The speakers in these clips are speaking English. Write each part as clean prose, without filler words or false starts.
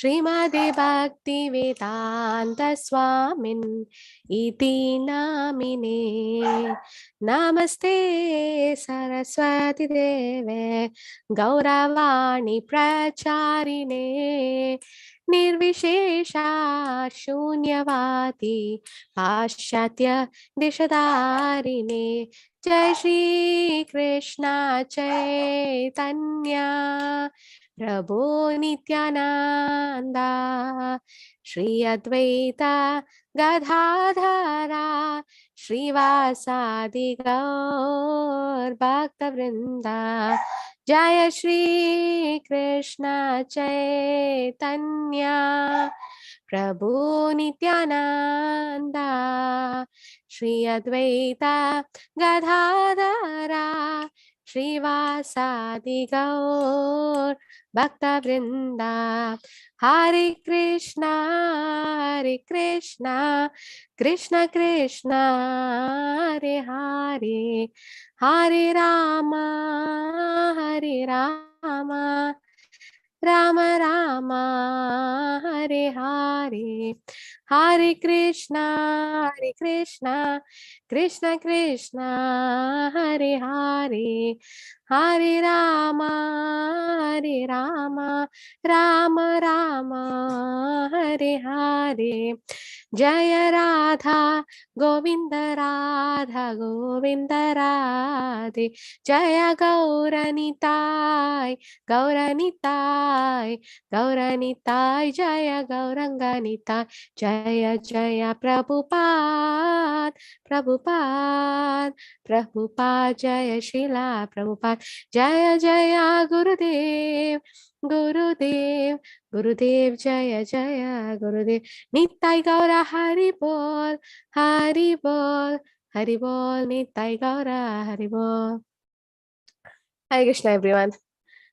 Srimadi Bhakti Vedanta Swamin Iti Namine. Namaste Saraswati Deve Gauravani Pracharine Nirvishesha Shunyavati Pashatya Dishadarine. Jai Shri Krishna Chaitanya Prabhu Nityananda Shri Advaita Gadadhara Shrivasadi Gaur Bhakta Vrinda. Jaya Shri Krishna Chaitanya Prabhu Nityananda Shri Advaita Gadadhara Shrivasadi Gaur Bhakta Vrinda. Hare Krishna, Krishna Krishna, Hare Hare, Hare Rama, Rama Rama, Hare Hare, Hare Krishna, Krishna Krishna, Hare Hare, Hare Rama, Rama Rama, Hare Hare. Jaya Radha, Govinda Radha, Govinda Radhe. Jaya Gauranitai, Gauranitai, Gauranitai, Jaya Gauranganitai. Jaya Jaya Prabhupada, Prabhupada, Prabhupada, Jaya Srila Prabhupada. Jaya Jaya Gurudev, Gurudev, Gurudev, Jaya Jaya Gurudev. Nittai Gaura Haribol, Haribol, Haribol, Nittai Gaura Haribol. Hare Krishna, everyone.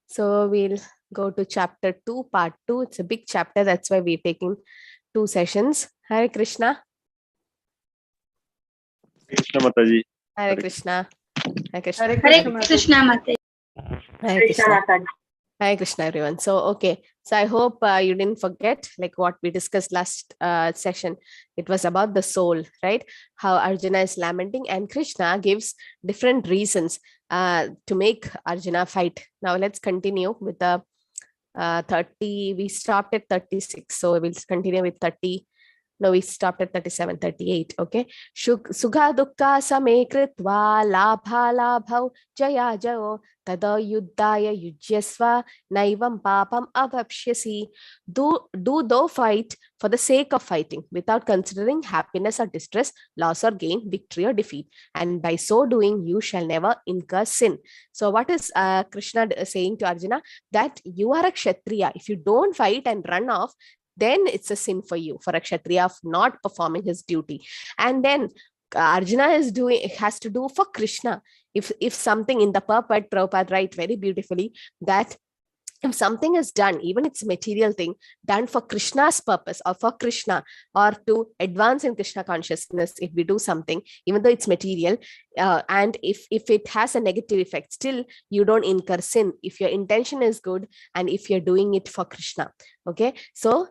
So we'll go to chapter 2, part 2. It's a big chapter. That's why we're taking 2 sessions. Hare Krishna. Krishna Mataji. Hare Krishna. Hare Krishna. Hare Krishna Mataji. Hare Krishna. Hare Krishna, everyone. So, okay. So I hope you didn't forget like what we discussed last session. It was about the soul, right? How Arjuna is lamenting and Krishna gives different reasons to make Arjuna fight. Now let's continue with the 30. We stopped at 36. So we'll continue with 30. No, we stopped at 37, 38. Okay. Sugha dukkha same kritva labha labhau jaya jayo tada yuddhaya yujyasva naivam papam avapshyasi. Do thou fight for the sake of fighting without considering happiness or distress, loss or gain, victory or defeat. And by so doing, you shall never incur sin. So what is Krishna saying to Arjuna? That you are a Kshatriya. If you don't fight and run off, then it's a sin for you, for a Kshatriya of not performing his duty. And then Arjuna has to do for Krishna. If something in the purport, Prabhupada write very beautifully that if something is done, even it's a material thing, done for Krishna's purpose or for Krishna or to advance in Krishna consciousness, if we do something, even though it's material, and if it has a negative effect, still you don't incur sin if your intention is good and if you're doing it for Krishna. Okay, so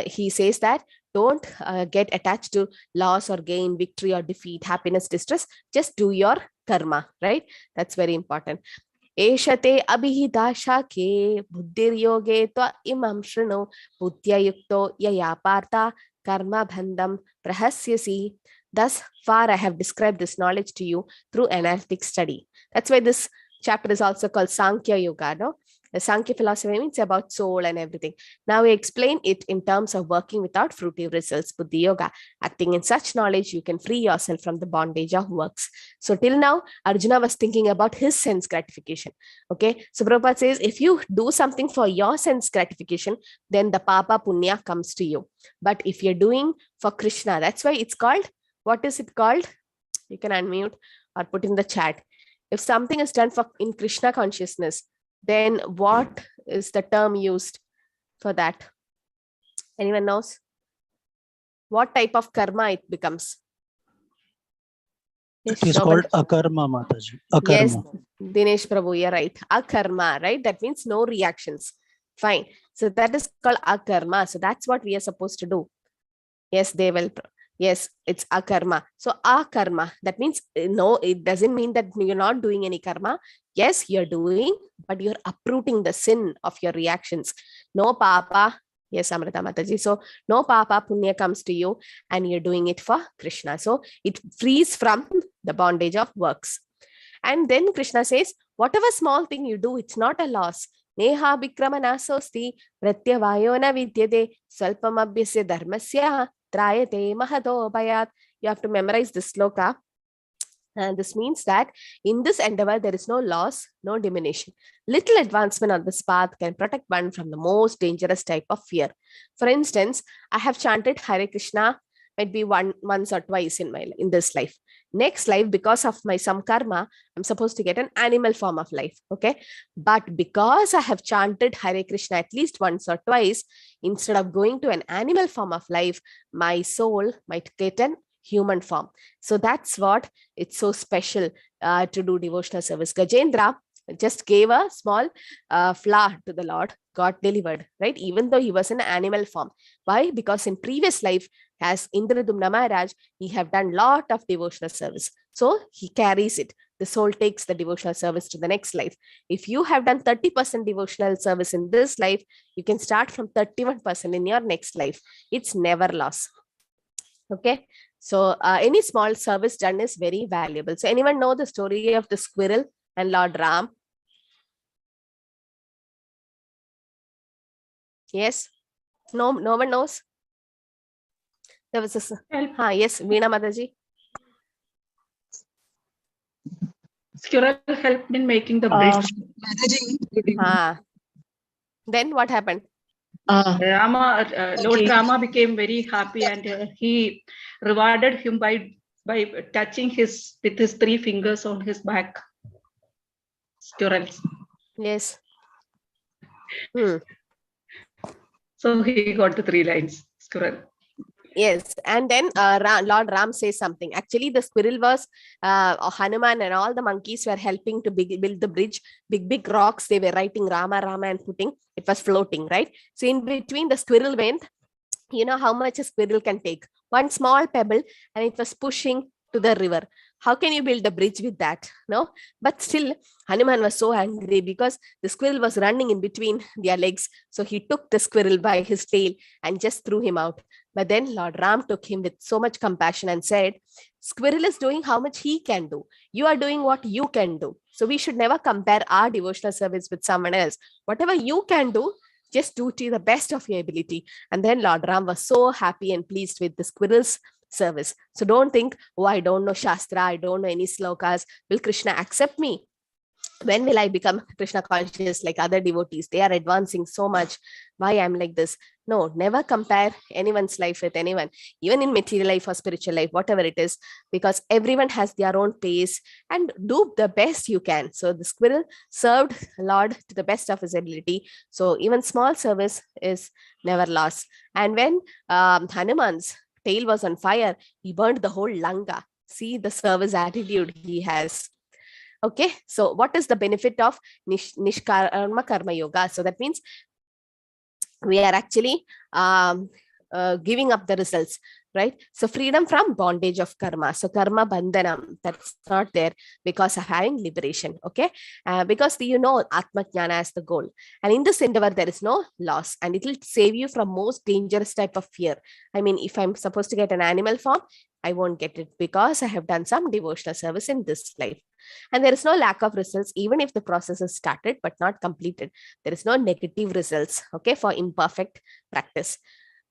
he says that don't get attached to loss or gain, victory or defeat, happiness, distress. Just do your karma, right? That's very important. Eshate abhihita shake buddhir yoge tva imam shrino buddhya yukto yaya partha karma bandham prahasyasi. Thus far I have described this knowledge to you through analytic study. That's why this chapter is also called Sankhya Yoga. No? The Sankhya philosophy means about soul and everything. Now we explain it in terms of working without fruitive results, Buddhi Yoga. Acting in such knowledge, you can free yourself from the bondage of works. So till now, Arjuna was thinking about his sense gratification. Okay, so Prabhupada says, if you do something for your sense gratification, then the papa punya comes to you. But if you're doing for Krishna, that's why it's called, what is it called? You can unmute or put in the chat. If something is done for in Krishna consciousness, then what is the term used for that? Anyone knows? What type of karma it becomes? It is called akarma, Mataji. Akarma. Yes, Dinesh Prabhu, you're right. Akarma, right? That means no reactions. Fine. So that is called akarma. So that's what we are supposed to do. Yes, they will. Yes, it's akarma. So akarma, that means no, it doesn't mean that you're not doing any karma. Yes, you're doing, but you're uprooting the sin of your reactions. No papa. Yes, Amrita Mataji. So no papa punya comes to you and you're doing it for Krishna. So it frees from the bondage of works. And then Krishna says, whatever small thing you do, it's not a loss. Neha Bikrama nasosti pratyavayona vidyate salpamabhyasya dharmasya trayate mahado bayat. You have to memorize this sloka. And this means that in this endeavor, there is no loss, no diminution. Little advancement on this path can protect one from the most dangerous type of fear. For instance, I have chanted Hare Krishna might be once or twice in this life. Next life, because of my some karma, I'm supposed to get an animal form of life. Okay. But because I have chanted Hare Krishna at least once or twice, instead of going to an animal form of life, my soul might get an human form. So that's what it's so special to do devotional service. Gajendra just gave a small flower to the Lord, got delivered, right? Even though he was in animal form. Why? Because in previous life, as Indradumna Maharaj, he have done lot of devotional service. So he carries it. The soul takes the devotional service to the next life. If you have done 30% devotional service in this life, you can start from 31% in your next life. It's never loss. Okay. So any small service done is very valuable. So anyone know the story of the squirrel and Lord Ram? Yes? No one knows? There was a... yes, Veena Mataji. Squirrel helped in making the bridge. Then what happened? Lord Rama became very happy and he rewarded him by touching with his 3 fingers on his back. Squirrels. Yes. So he got the 3 lines. Squirrel. Yes, and then Lord Ram says something. Actually, the squirrel was Hanuman and all the monkeys were helping to build the bridge. Big rocks, they were writing Rama, Rama and putting, it was floating, right? So in between the squirrel went, you know how much a squirrel can take? One small pebble and it was pushing to the river. How can you build a bridge with that? No, but still Hanuman was so angry because the squirrel was running in between their legs. So he took the squirrel by his tail and just threw him out. But then Lord Ram took him with so much compassion and said, squirrel is doing how much he can do. You are doing what you can do. So we should never compare our devotional service with someone else. Whatever you can do, just do to the best of your ability. And then Lord Ram was so happy and pleased with the squirrel's service. So don't think, oh, I don't know Shastra, I don't know any slokas. Will Krishna accept me? When will I become Krishna conscious like other devotees? They are advancing so much. Why I'm like this? No, never compare anyone's life with anyone, even in material life or spiritual life, whatever it is, because everyone has their own pace and do the best you can. So the squirrel served Lord to the best of his ability. So even small service is never lost. And when Hanuman's tail was on fire, he burned the whole Lanka. See the service attitude he has. Okay, so what is the benefit of Nishkarma Karma Yoga? So that means we are actually giving up the results, right? So freedom from bondage of karma. So karma bandhanam, that's not there because of having liberation, okay? Because you know Atma Jnana as the goal. And in this endeavor, there is no loss and it will save you from most dangerous type of fear. I mean, if I'm supposed to get an animal form, I won't get it because I have done some devotional service in this life. And there is no lack of results, even if the process is started but not completed. There is no negative results, okay, for imperfect practice.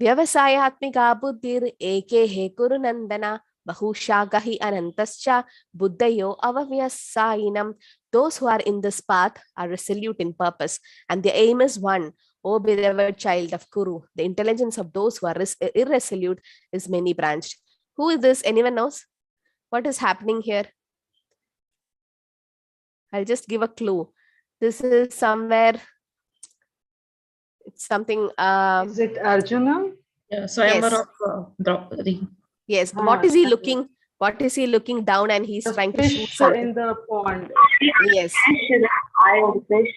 Vyavasayatmika buddhir eke he kuru nandana bahushagahi anantascha buddhayo avavyasayinam. Those who are in this path are resolute in purpose and the aim is one. O beloved child of Kuru, the intelligence of those who are irresolute is many branched. Who is this? Anyone knows? What is happening here? I'll just give a clue. This is somewhere, it's something. Is it Arjuna? Yeah, Swayamvara of Draupadi. Yes. What is he looking? What is he looking down and he's trying to shoot something? In the pond. Yes. Eye of the fish.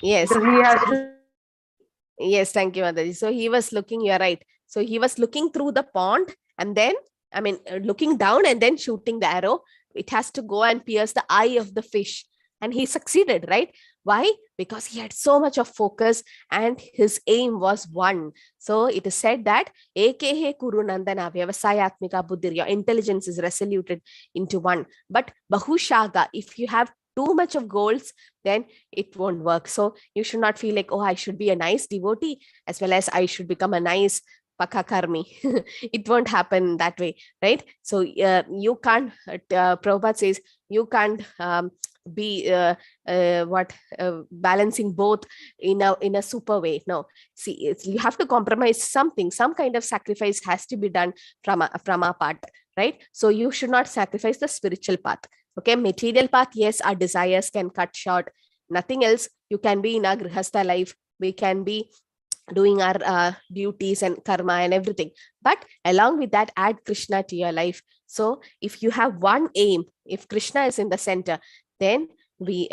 Yes. Because he has to. Yes, thank you, Mataji. So he was looking, you're right. So he was looking through the pond and then, looking down and then shooting the arrow. It has to go and pierce the eye of the fish. And he succeeded, right? Why? Because he had so much of focus and his aim was one. So it is said that Ekehe Kuru Nandana Vyavasayatmika Buddhir, your intelligence is resoluted into one. But Bahushaga, if you have too much of goals, then it won't work. So you should not feel like, oh, I should be a nice devotee as well as I should become a nice pakakarmi. It won't happen that way, right? So you can't, Prabhupada says, you can't be balancing both in a super way. No, see, you have to compromise something. Some kind of sacrifice has to be done from our part, right? So you should not sacrifice the spiritual path. Okay, material path, yes, our desires can cut short. Nothing else. You can be in our grihastha life. We can be doing our duties and karma and everything. But along with that, add Krishna to your life. So if you have one aim, if Krishna is in the center, then we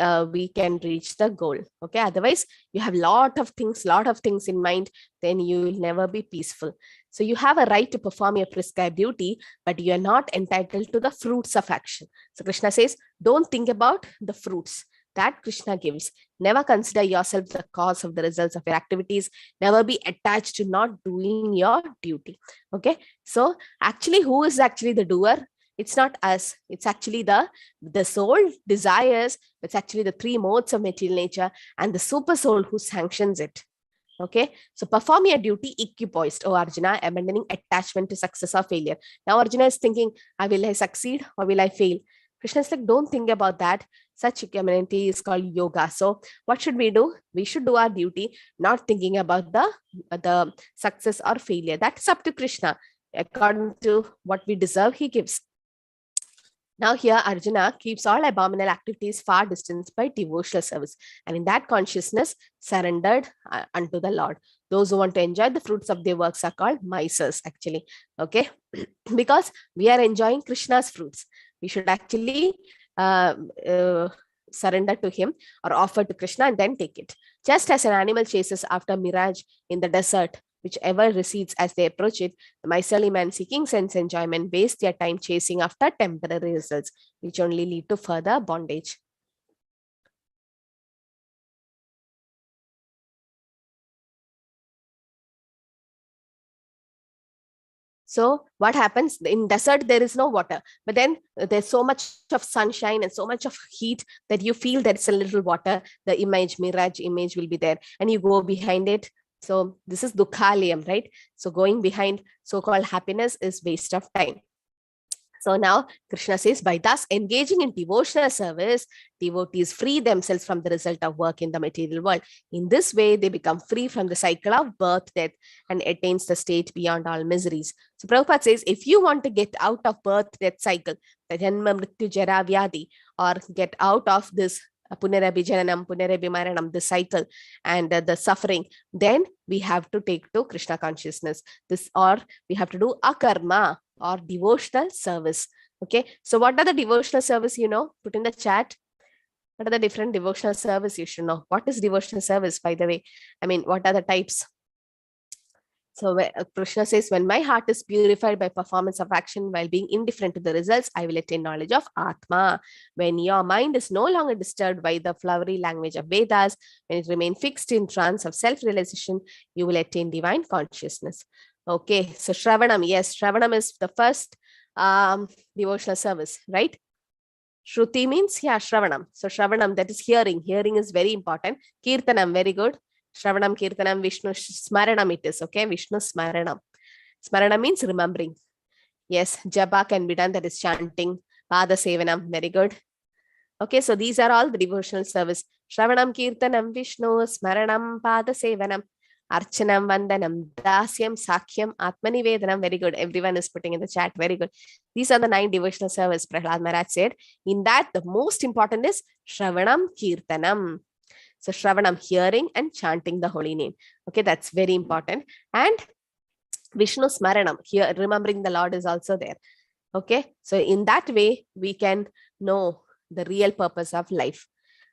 can reach the goal. Okay, otherwise you have lot of things in mind, then you will never be peaceful. So you have a right to perform your prescribed duty, but you are not entitled to the fruits of action. So Krishna says, don't think about the fruits that Krishna gives. Never consider yourself the cause of the results of your activities. Never be attached to not doing your duty. Okay, so actually, who is actually the doer? It's not us. It's actually the soul desires. It's actually the three modes of material nature and the super soul who sanctions it. Okay, so perform your duty equipoised, O Arjuna, abandoning attachment to success or failure. Now Arjuna is thinking, will I succeed or will I fail? Krishna is like, don't think about that. Such equanimity is called yoga. So what should we do? We should do our duty, not thinking about the success or failure. That's up to Krishna. According to what we deserve, he gives. Now here Arjuna keeps all abominable activities far distanced by devotional service, and in that consciousness surrendered unto the Lord. Those who want to enjoy the fruits of their works are called misers, actually. Okay, because we are enjoying Krishna's fruits. We should actually surrender to him or offer to Krishna and then take it. Just as an animal chases after mirage in the desert, whichever recedes as they approach it, the miserly man seeking sense enjoyment waste their time chasing after temporary results, which only lead to further bondage. So what happens in desert? There is no water, but then there's so much of sunshine and so much of heat that you feel there's a little water. The mirage image will be there, and you go behind it. So this is dukhalayam, right? So going behind so-called happiness is waste of time. So now Krishna says, by thus engaging in devotional service, devotees free themselves from the result of work in the material world. In this way, they become free from the cycle of birth, death, and attains the state beyond all miseries. So Prabhupada says, if you want to get out of birth, death cycle, the janma, mrityu, jara, vyadi, or get out of this punarabi jananam, punarabi maranam, the cycle and the suffering, then we have to take to Krishna consciousness. Or we have to do akarma, or devotional service. Okay, so what are the devotional service? Put in the chat. What are the different devotional service? You should know. What is devotional service, by the way? What are the types? So Krishna says, when my heart is purified by performance of action while being indifferent to the results, I will attain knowledge of Atma. When your mind is no longer disturbed by the flowery language of Vedas, when it remains fixed in trance of self-realization, you will attain divine consciousness. Okay, so Shravanam, yes, Shravanam is the first devotional service, right? Shruti means, yeah, Shravanam. So Shravanam, that is hearing. Hearing is very important. Kirtanam, very good. Shravanam, Kirtanam, Vishnu Smaranam it is, okay? Vishnu Smaranam. Smarana means remembering. Yes, Japa can be done, that is chanting. Pada Sevanam, very good. Okay, so these are all the devotional service. Shravanam, Kirtanam, Vishnu Smaranam, Pada Sevanam. Archanam, Vandanam, Dasyam, Sakhyam, Atmanivedanam. Very good. Everyone is putting in the chat. Very good. These are the 9 devotional service Prahlad Maharaj said. In that, the most important is Shravanam, Kirtanam. So Shravanam, hearing and chanting the holy name. Okay, that's very important. And Vishnu Smaranam, here remembering the Lord is also there. Okay, so in that way, we can know the real purpose of life.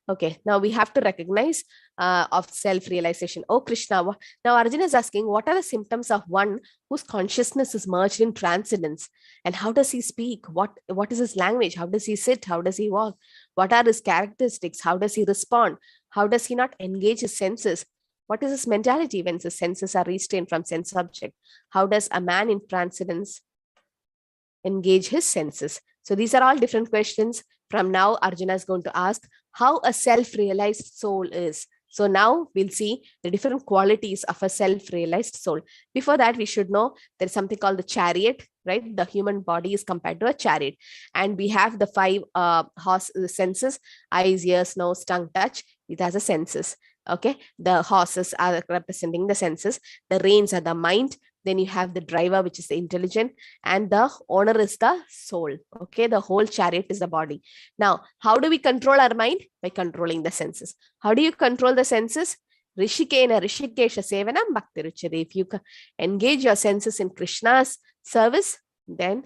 Okay, now we have to recognize of self-realization. Oh, Krishna. Now Arjuna is asking, what are the symptoms of one whose consciousness is merged in transcendence? And how does he speak? What is his language? How does he sit? How does he walk? What are his characteristics? How does he respond? How does he not engage his senses? What is his mentality when his senses are restrained from sense object? How does a man in transcendence engage his senses? So these are all different questions. From now, Arjuna is going to ask how a self-realized soul is. So now we'll see the different qualities of a self-realized soul. Before that, we should know there's something called the chariot, right? The human body is compared to a chariot. And we have the 5 senses: eyes, ears, nose, tongue, touch. It has a senses. Okay, the horses are representing the senses. The reins are the mind. Then you have the driver, which is the intelligent, and the owner is the soul. Okay, the whole chariot is the body. Now, how do we control our mind? By controlling the senses. How do you control the senses? Rishikena Rishikesha Sevanam Bhakti Ruchade. If you engage your senses in Krishna's service, then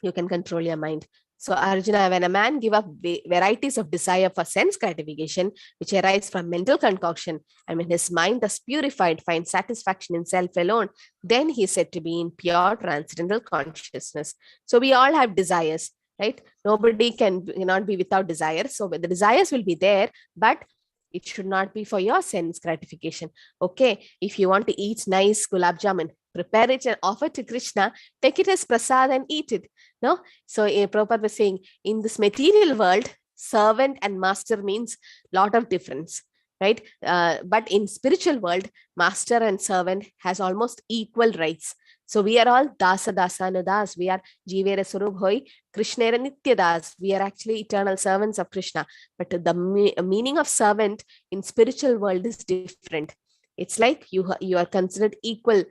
you can control your mind. So Arjuna, when a man give up varieties of desire for sense gratification, which arise from mental concoction, and when his mind thus purified finds satisfaction in self alone, then he is said to be in pure transcendental consciousness. So we all have desires, right? Nobody cannot be without desire. So the desires will be there, but it should not be for your sense gratification. Okay, if you want to eat nice gulab jamun, prepare it and offer to Krishna, take it as prasad and eat it. No? So Prabhupada was saying, in this material world, servant and master means lot of difference, right? But in spiritual world, master and servant has almost equal rights. So we are all dasa nadas. We are jivera surup hoi, krishnera nitya das. We are actually eternal servants of Krishna. But the meaning of servant in spiritual world is different. It's like you are considered equal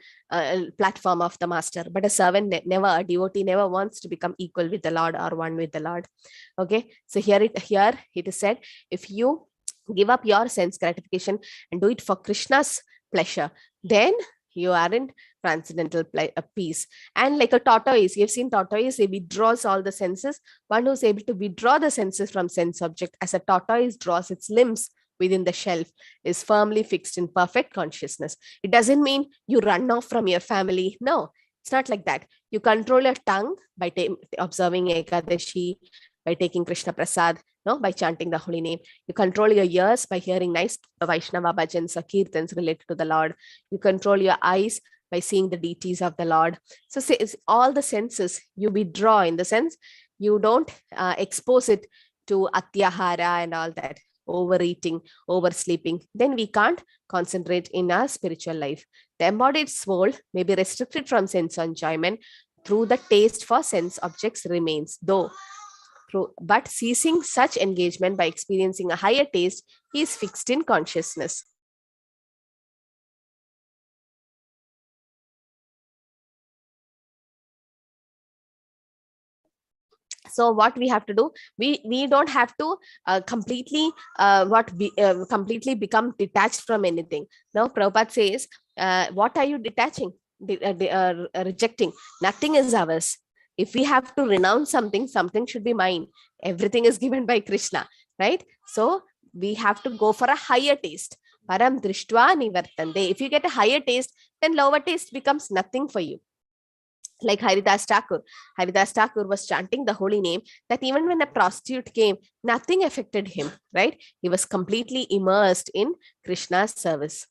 platform of the master, but a servant never, a devotee never wants to become equal with the Lord or one with the Lord. Okay, so here it is said, if you give up your sense gratification and do it for Krishna's pleasure, then you are in transcendental peace. And like a tortoise, you've seen tortoise, it withdraws all the senses. One who's able to withdraw the senses from sense object, as a tortoise draws its limbs within the shelf, is firmly fixed in perfect consciousness. It doesn't mean you run off from your family. No, it's not like that. You control your tongue by observing Ekadashi, by taking Krishna Prasad, no, by chanting the holy name. You control your ears by hearing nice Vaishnava bhajans or kirtans related to the Lord. You control your eyes by seeing the deities of the Lord. So it's all the senses you withdraw, in the sense you don't expose it to atyahara and all that, overeating, oversleeping. Then we can't concentrate in our spiritual life. The embodied soul may be restricted from sense enjoyment through the taste for sense objects remains, but ceasing such engagement by experiencing a higher taste, he is fixed in consciousness. So what we have to do, we don't have to completely become detached from anything. Now Prabhupada says, what are you detaching, rejecting? Nothing is ours. If we have to renounce something, something should be mine. Everything is given by Krishna, right? So we have to go for a higher taste. Param drishtva nivartande. If you get a higher taste, then lower taste becomes nothing for you. Like Haridas Thakur was chanting the holy name, that even when a prostitute came, nothing affected him, right? He was completely immersed in Krishna's service.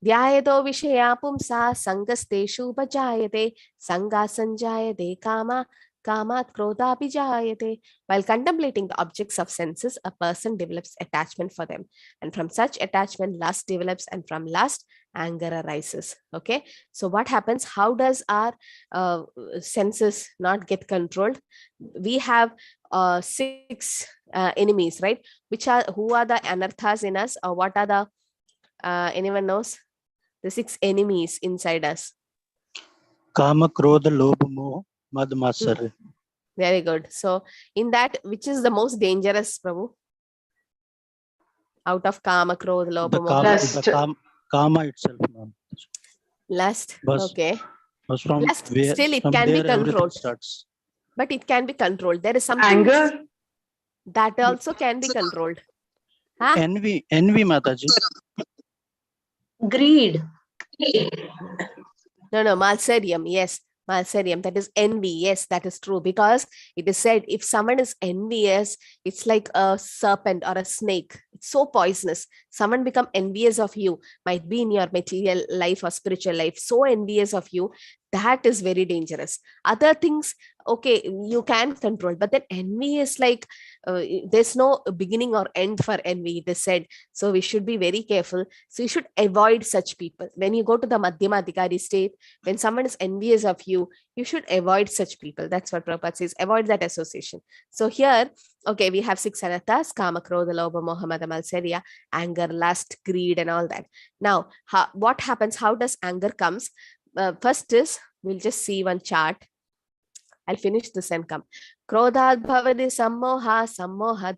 Dhyayeto vishaya pumsa sangasteshu bhajayate sanga sanjayate kamat krodha bijayate. While contemplating the objects of senses, a person develops attachment for them, and from such attachment lust develops, and from lust anger arises. Okay, so what happens? How does our senses not get controlled? We have 6 enemies, right? Who are the anarthas in us, or what are the anyone knows the 6 enemies inside us? Kama, Krodha, Lobha, Moha, Mad, Matsarya. Very good. So in that, which is the most dangerous, Prabhu? Out of Kama, Krodha, Lobha, Moha. Kama itself, ma'am. Lust. Okay. Lust, still it can be controlled. But it can be controlled. There is something. Anger. That also can be controlled. Huh? Envy Mataji. Greed. No, Malsarium. Yes, Malsarium. That is envy. Yes, that is true. Because it is said if someone is envious, it's like a serpent or a snake. It's so poisonous. Someone become envious of you, might be in your material life or spiritual life, so envious of you. That is very dangerous. Other things, okay, you can control, but then envy is like there's no beginning or end for envy, it is said. So we should be very careful. So you should avoid such people. When you go to the Madhyama Adhikari state, when someone is envious of you, you should avoid such people. That's what Prabhupada says. Avoid that association. So here, okay, we have 6 anarthas: kama, krodha, lobha, moha, mada, malsarya, anger, lust, greed, and all that. Now, what happens? How does anger comes? First is, we'll just see one chart. I'll finish this and come. Krodhat bhavati sammoha, sammohat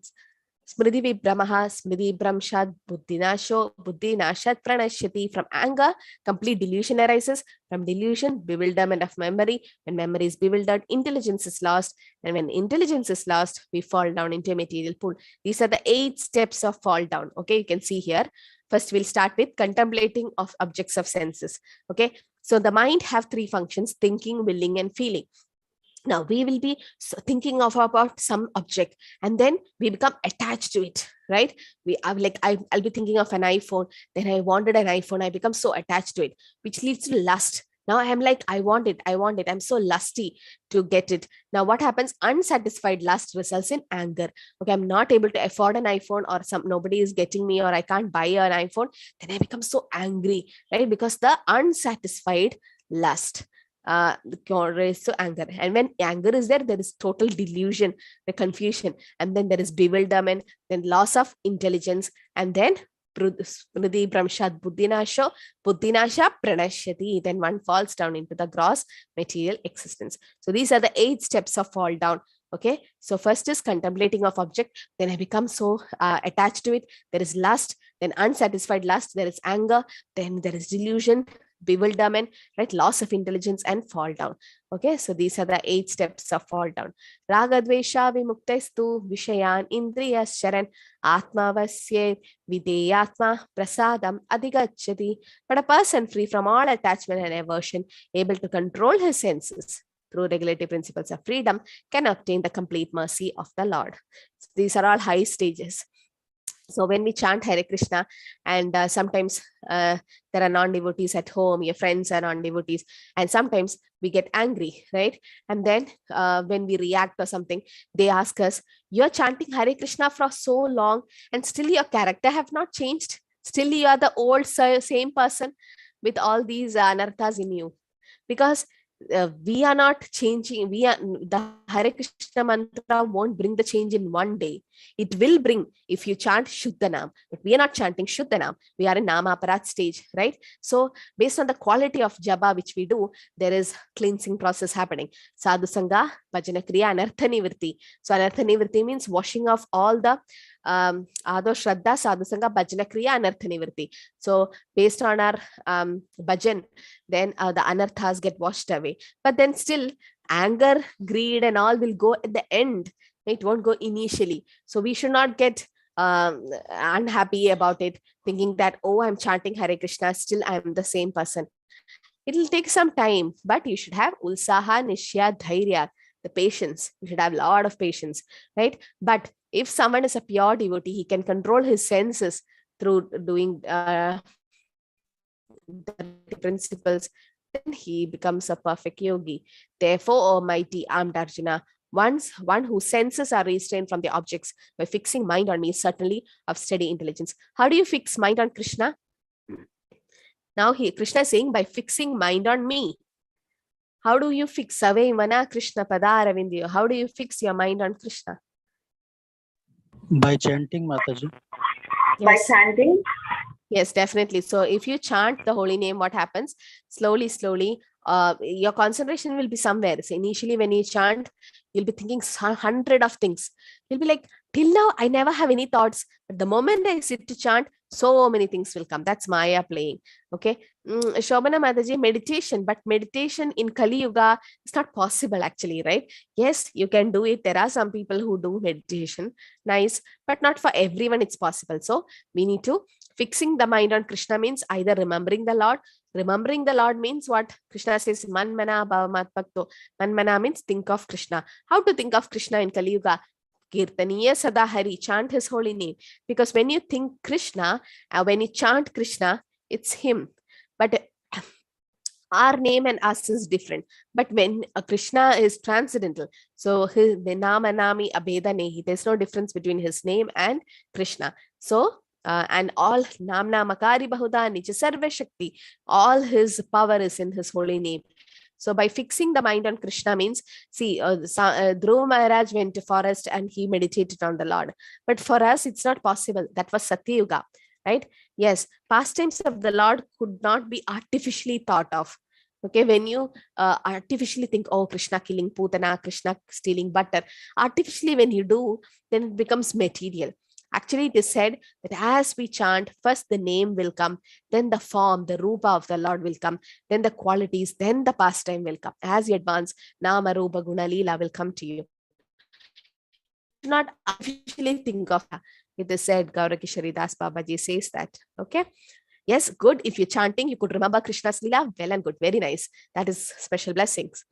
smriti vibramaha, smriti bramshad buddhinasho, buddhinashat pranashyati. From anger, complete delusion arises. From delusion, bewilderment of memory. When memory is bewildered, intelligence is lost. And when intelligence is lost, we fall down into a material pool. These are the 8 steps of fall down. Okay, you can see here. First, we'll start with contemplating of objects of senses. Okay, so the mind have 3 functions: thinking, willing, and feeling. Now we will be thinking of about some object, and then we become attached to it, right? I'll be thinking of an iPhone, then I wanted an iPhone, I become so attached to it, which leads to lust. Now I'm like, I want it, I'm so lusty to get it. Now what happens? Unsatisfied lust results in anger. Okay, I'm not able to afford an iPhone, or nobody is getting me, or I can't buy an iPhone. Then I become so angry, right? Because the unsatisfied lust raised to anger. And when anger is there, there is total delusion, the confusion, and then there is bewilderment, then loss of intelligence, and then Prudhi Brahmshad Buddhinasha Pranashyati. Then one falls down into the gross material existence. So these are the 8 steps of fall down. Okay, so first is contemplating of object, then I become so attached to it. There is lust, then unsatisfied lust, there is anger, then there is delusion, bewilderment, right? Loss of intelligence, and fall down. Okay, so these are the 8 steps of fall down. Raga dvesha vimuktestu vishayan indriyas sharan atmavasye videyatma prasadam adhigacchati. But a person free from all attachment and aversion, able to control his senses through regulative principles of freedom, can obtain the complete mercy of the Lord. So these are all high stages. So when we chant Hare Krishna, and sometimes there are non-devotees at home, your friends are non-devotees, and sometimes we get angry, right? And then when we react or something, they ask us, you're chanting Hare Krishna for so long and still your character have not changed. Still you are the old same person with all these anarthas in you. Because we are not changing. The Hare Krishna mantra won't bring the change in one day. It will bring if you chant Shuddha Nam, but we are not chanting Shuddha Nam. We are in Nama Aparat stage, right? So based on the quality of japa which we do, there is cleansing process happening. Sadhu Sangha, Bhajana Kriya, Anartha Nivritti. So Anartha Nivritti means washing off all the Ado Shraddha, Sadhu Sangha, Bhajana Kriya, Anartha Nivritti. So based on our bhajan, then the anarthas get washed away. But then still anger, greed, and all will go at the end. It won't go initially. So we should not get unhappy about it, thinking that, oh, I'm chanting Hare Krishna, still I'm the same person. It will take some time, but you should have ulsaha, nishya, dhairya, the patience. You should have a lot of patience, right? But if someone is a pure devotee, he can control his senses through doing the principles, then he becomes a perfect yogi. Therefore, O mighty armed Arjuna, one whose senses are restrained from the objects by fixing mind on me, certainly of steady intelligence. How do you fix mind on Krishna? Now Krishna is saying, by fixing mind on me. How do you fix Save Mana Krishna Padaravindiyo? How do you fix your mind on Krishna? By chanting, Mataji. Yes. By chanting? Yes, definitely. So if you chant the holy name, what happens? Slowly, your concentration will be somewhere. So initially when you chant, you'll be thinking 100 of things. You'll be like, Till now, I never have any thoughts. But the moment I sit to chant, so many things will come. That's Maya playing. Okay. Shobana Mataji, meditation. But meditation in Kali Yuga is not possible actually, right? Yes, you can do it. There are some people who do meditation. Nice. But not for everyone it's possible. So we need to, fixing the mind on Krishna means either remembering the Lord. Remembering the Lord means what? Krishna says, Man mana bhavamat bhakto. Man mana means think of Krishna. How to think of Krishna in Kali Yuga? Kirtaniya Sada Hari, chant his holy name. Because when you think Krishna, when you chant Krishna, it's him. But our name and us is different. But when Krishna is transcendental, so his Nama Nami Abheda Nehi, there's no difference between his name and Krishna. So, and all Namna Makari Bahuda Nija Sarva Shakti, all his power is in his holy name. So by fixing the mind on Krishna means, see, Dhruva Maharaj went to forest and he meditated on the Lord. But for us, it's not possible. That was Satya Yuga, right? Yes, pastimes of the Lord could not be artificially thought of. Okay, when you artificially think, oh, Krishna killing Putana, Krishna stealing butter, artificially when you do, then it becomes material. Actually, it is said that as we chant, first the name will come, then the form, the rupa of the Lord will come, then the qualities, then the pastime will come. As you advance, Nama, Rupa, Guna, Leela will come to you. Do not artificially think of that. It is said, Gaurakishari Das Babaji says that. Okay. Yes, good. If you're chanting, you could remember Krishna's Leela. Well and good. Very nice. That is special blessings.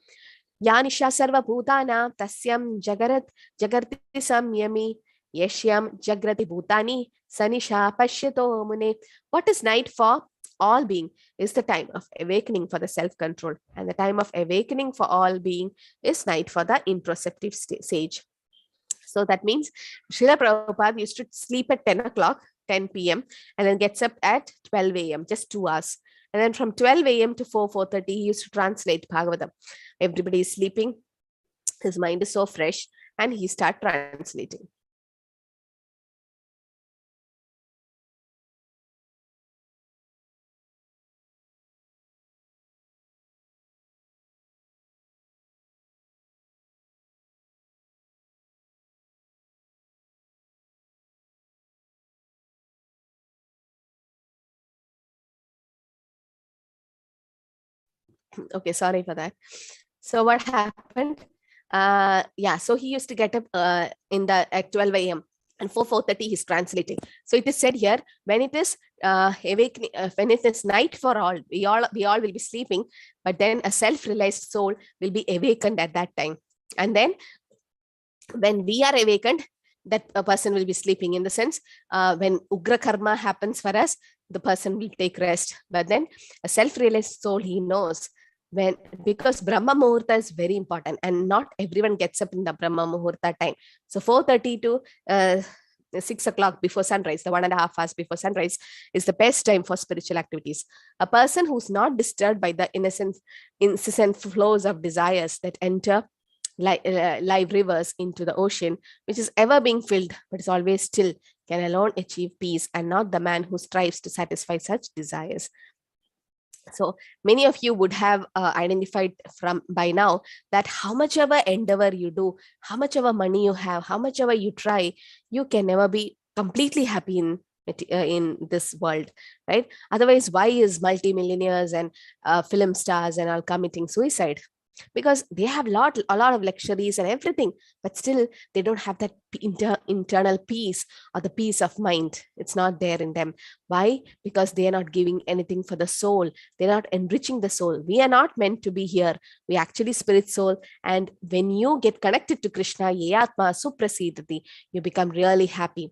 Yanisha Sarva Bhutana Tasyam Jagarti Samyami Yeshyam Jagrati Bhutani Sanisha Pashyato Mune. What is night for all being is the time of awakening for the self-control. And the time of awakening for all being is night for the introspective sage. So that means Srila Prabhupada used to sleep at 10 o'clock, 10 p.m. and then gets up at 12 a.m., just 2 hours. And then from 12 a.m. to 4:30, he used to translate Bhagavatam. Everybody is sleeping. His mind is so fresh and he started translating. Okay, sorry for that. So what happened? So he used to get up at 12 a.m. and 4:30 he's translating. So it is said here, when it is awakening, when it is night for all, we all will be sleeping, but then a self-realized soul will be awakened at that time. And then when we are awakened, that a person will be sleeping, in the sense when Ugra Karma happens for us, the person will take rest. But then a self-realized soul, he knows when, because Brahma Muhurta is very important and not everyone gets up in the Brahma Muhurta time. So 4:30 to 6 o'clock before sunrise, the 1.5 hours before sunrise, is the best time for spiritual activities. A person who's not disturbed by the incessant flows of desires that enter live rivers into the ocean, which is ever being filled but is always still, can alone achieve peace, and not the man who strives to satisfy such desires. So many of you would have identified from by now that how much ever endeavor you do, how much ever money you have, how much ever you try, you can never be completely happy in this world, right? Otherwise, why is multimillionaires and film stars and all committing suicide? Because they have a lot of luxuries and everything, but still they don't have that internal peace or the peace of mind. It's not there in them. Why? Because they are not giving anything for the soul. They're not enriching the soul. We are not meant to be here. We actually spirit soul. And when you get connected to Krishna, ye atma suprasidati, you become really happy.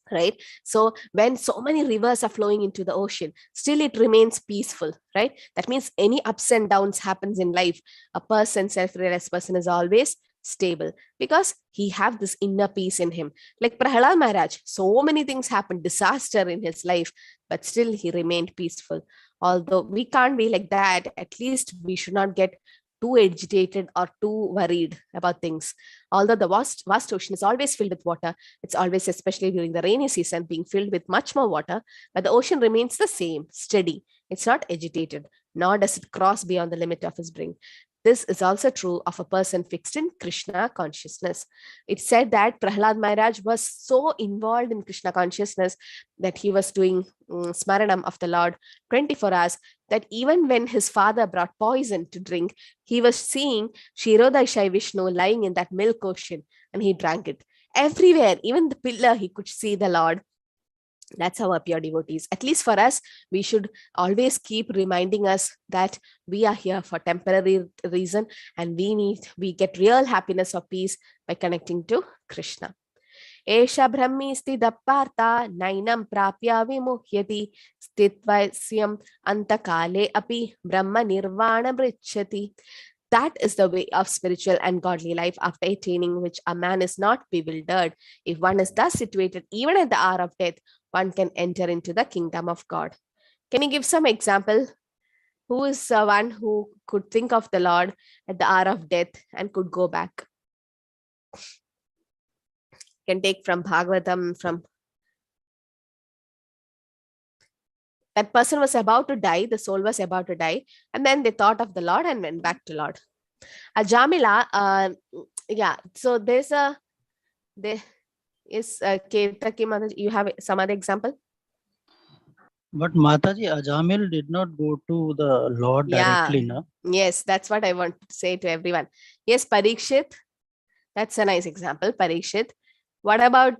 Right? So when so many rivers are flowing into the ocean, still it remains peaceful, right? That means any ups and downs happens in life, a person, self-realized person, is always stable because he have this inner peace in him. Like Prahalad Maharaj, so many things happened, disaster in his life, but still he remained peaceful. Although we can't be like that, at least we should not get too agitated or too worried about things. Although the vast ocean is always filled with water, it's always, especially during the rainy season, being filled with much more water, but the ocean remains the same, steady. It's not agitated, nor does it cross beyond the limit of its brink. This is also true of a person fixed in Krishna consciousness. It said that Prahlad Maharaj was so involved in Krishna consciousness that he was doing smaranam of the Lord 24 hours, that even when his father brought poison to drink, he was seeing Kshirodaya Vishnu lying in that milk ocean and he drank it. Everywhere, even the pillar, he could see the Lord. That's how a pure devotees. At least for us, we should always keep reminding us that we are here for temporary reason and we get real happiness or peace by connecting to Krishna. Esha brahmi stida partha nainam prapya vimuhyati stitvasyam antakale api brahma nirvana brichati. That is the way of spiritual and godly life, after attaining which a man is not bewildered. If one is thus situated, even at the hour of death, one can enter into the kingdom of God. Can you give some example? Who is one who could think of the Lord at the hour of death and could go back? Can take from Bhagavatam, from that person was about to die, the soul was about to die, and then they thought of the Lord and went back to Lord. Ajamila, so there is Ketaki Mataji, you have some other example? But Mataji, Ajamil did not go to the Lord directly, no? Yes, that's what I want to say to everyone. Yes, Parikshit, that's a nice example, Parikshit. What about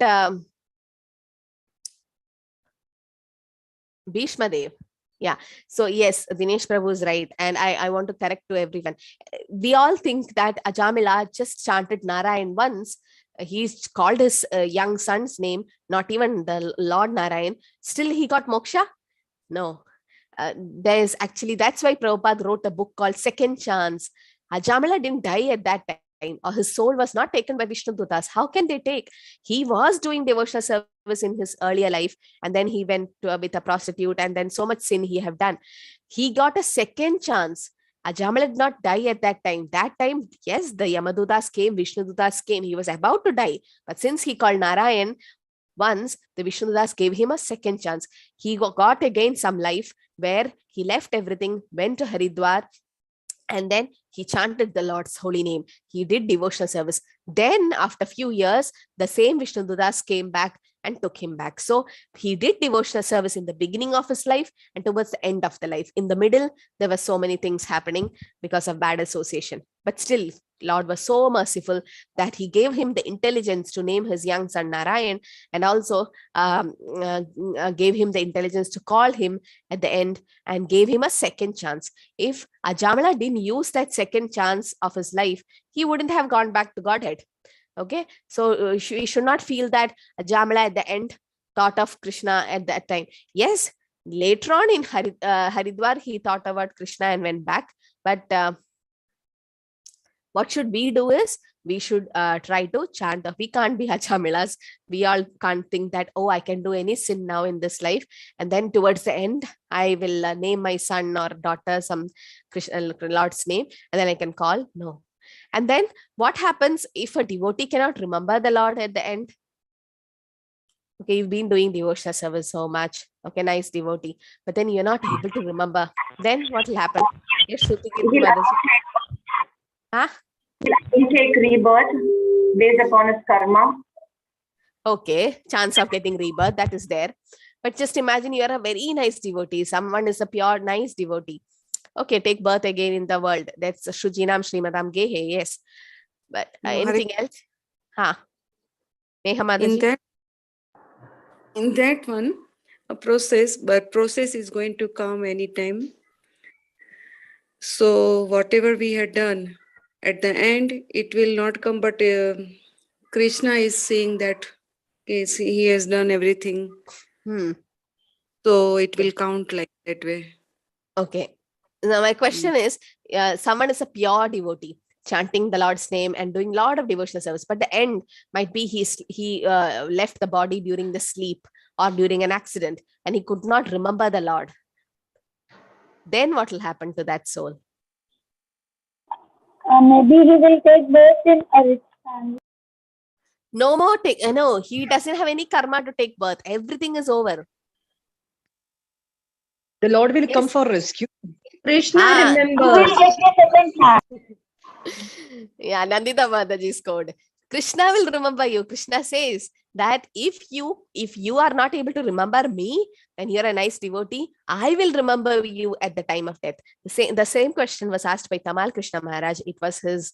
Bhishma Dev? Yeah. So yes, Dinesh Prabhu is right. And I want to correct to everyone. We all think that Ajamila just chanted Narayan once. He's called his young son's name, not even the Lord Narayan. Still he got moksha? No. There's actually, that's why Prabhupada wrote a book called Second Chance. Ajamila didn't die at that time, or his soul was not taken by Vishnu Dutas. How can they take? He was doing devotional service in his earlier life, and then he went with a prostitute, and then so much sin he have done. He got a second chance. Ajamila did not die at that time. That time, yes, the Yamadutas came, Vishnu Dutas came. He was about to die. But since he called Narayan once, the Vishnudas gave him a second chance. He got again some life where he left everything, went to Haridwar, and then he chanted the Lord's holy name. He did devotional service. Then after a few years, the same Vishnududas came back and took him back. So he did devotional service in the beginning of his life and towards the end of the life. In the middle, there were so many things happening because of bad association. But still, Lord was so merciful that he gave him the intelligence to name his young son Narayan, and also gave him the intelligence to call him at the end and gave him a second chance. If Ajamila didn't use that second chance of his life, he wouldn't have gone back to Godhead. Okay, so we should not feel that Ajamila at the end thought of Krishna at that time. Yes, later on in Haridwar, he thought about Krishna and went back. But what should we do is, we should try to chant. We can't be Ajamilas. We all can't think that, oh, I can do any sin now in this life, and then towards the end, I will name my son or daughter some Krishna, Lord's name, and then I can call. No. And then what happens if a devotee cannot remember the Lord at the end? Okay, you've been doing devotional service so much. Okay, nice devotee. But then you're not able to remember. Then what will happen? Yes, huh? He'll take rebirth based upon his karma. Okay, chance of getting rebirth, that is there. But just imagine you are a very nice devotee. Someone is a pure, nice devotee. Okay, take birth again in the world. That's Shujinam Srimadam Gehe, yes. But anything else? In that one, a process, but process is going to come anytime. So whatever we had done, at the end, it will not come, but Krishna is saying that he has done everything. So it will count like that way. Okay. Now my question is, someone is a pure devotee, chanting the Lord's name and doing a lot of devotional service, but the end might be he left the body during the sleep or during an accident, and he could not remember the Lord. Then what will happen to that soul? Maybe he will take birth in a rich family. No more no, he doesn't have any karma to take birth. Everything is over. The Lord will come for rescue. Krishna Ah. Who remembers. will get the second chance? Yeah, Nandita Mataji's code. Krishna will remember you. Krishna says that if you are not able to remember me, then you're a nice devotee. I will remember you at the time of death. The same question was asked by Tamal Krishna Maharaj. It was his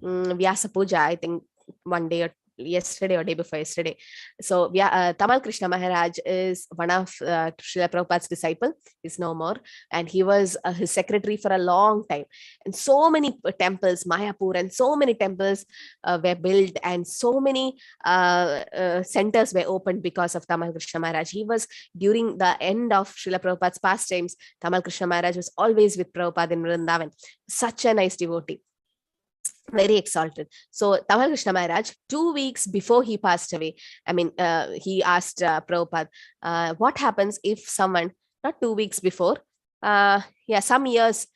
Vyasa Puja, I think one day or yesterday or day before yesterday. So Tamal Krishna Maharaj is one of Srila Prabhupada's disciple. He's no more, and he was his secretary for a long time. And so many temples, Mayapur, and so many temples were built, and so many centers were opened because of Tamal Krishna Maharaj. He was, during the end of Srila Prabhupada's pastimes, Tamal Krishna Maharaj was always with Prabhupada in Vrindavan. Such a nice devotee. Very exalted. So Tamal Krishna Maharaj, 2 weeks before he passed away, he asked Prabhupada, what happens if someone, not 2 weeks before, some years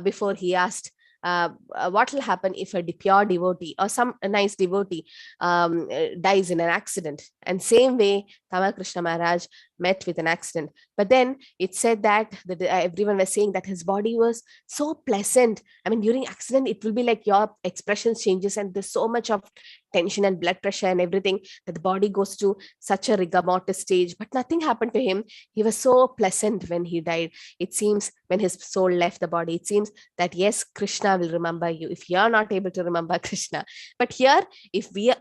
before, he asked, what will happen if a pure devotee or some nice devotee dies in an accident? And same way, Tamal Krishna Maharaj met with an accident. But then it said that everyone was saying that his body was so pleasant. During accident, it will be like your expression changes, and there's so much of tension and blood pressure and everything that the body goes to such a rigor mortis stage. But nothing happened to him. He was so pleasant when he died. It seems when his soul left the body, it seems that yes, Krishna will remember you if you are not able to remember Krishna. But here, if we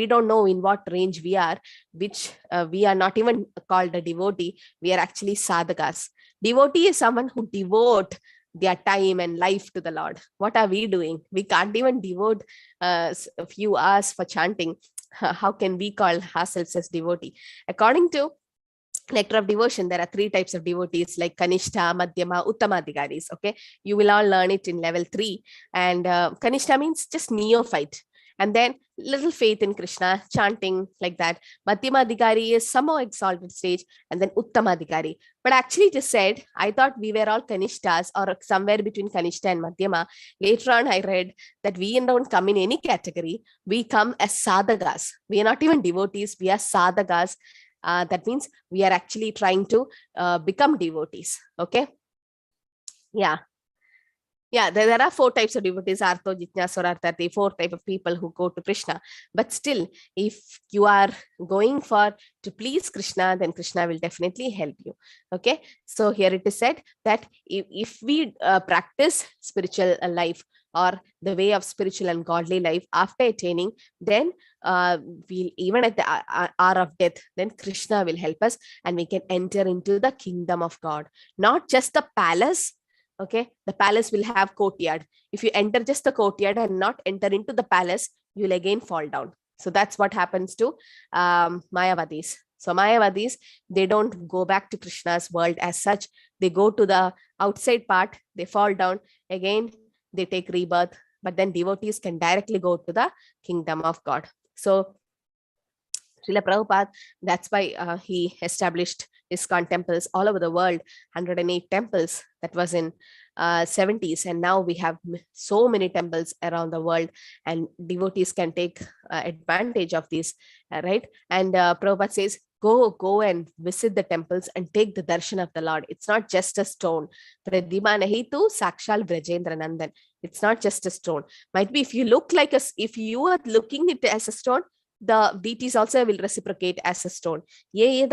don't know in what range we are, which we are not even called a devotee, we are actually sadhakas. Devotee is someone who devote their time and life to the Lord. What are we doing? We can't even devote a few hours for chanting. How can we call ourselves as devotee? According to Nectar of Devotion, there are 3 types of devotees, like Kanishta, Madhyama, Uttamadhigaris. Okay, you will all learn it in level 3. And Kanishta means just neophyte, and then little faith in Krishna, chanting like that. Madhyamadhikari is somehow exalted stage, and then Uttamadhikari. But actually it is said, I thought we were all Kanishtas or somewhere between Kanishta and Madhyama. Later on, I read that we don't come in any category. We come as sadhakas. We are not even devotees. We are sadhakas. That means we are actually trying to become devotees. Okay. There are 4 types of devotees: Artho, Jitnasura, Arthati, 4 type of people who go to Krishna. But still, if you are going for to please Krishna, then Krishna will definitely help you. Okay. So here it is said that if we practice spiritual life or the way of spiritual and godly life after attaining, then we'll, even at the hour of death, then Krishna will help us and we can enter into the kingdom of God. Not just the palace. Okay, the palace will have courtyard. If you enter just the courtyard and not enter into the palace, you'll again fall down. So that's what happens to Mayavadis. So Mayavadis, they don't go back to Krishna's world as such. They go to the outside part, they fall down, again they take rebirth, but then devotees can directly go to the kingdom of God. So Srila Prabhupada, that's why he established ISKCON temples all over the world, 108 temples. That was in 70s, and now we have so many temples around the world, and devotees can take advantage of these, right? And Prabhupada says, go and visit the temples and take the darshan of the Lord. It's not just a stone. Pradima nahi tu sakshal Brajendra Nandan. It's not just a stone. Might be if you look like if you are looking it as a stone, the deities also will reciprocate as a stone. Right?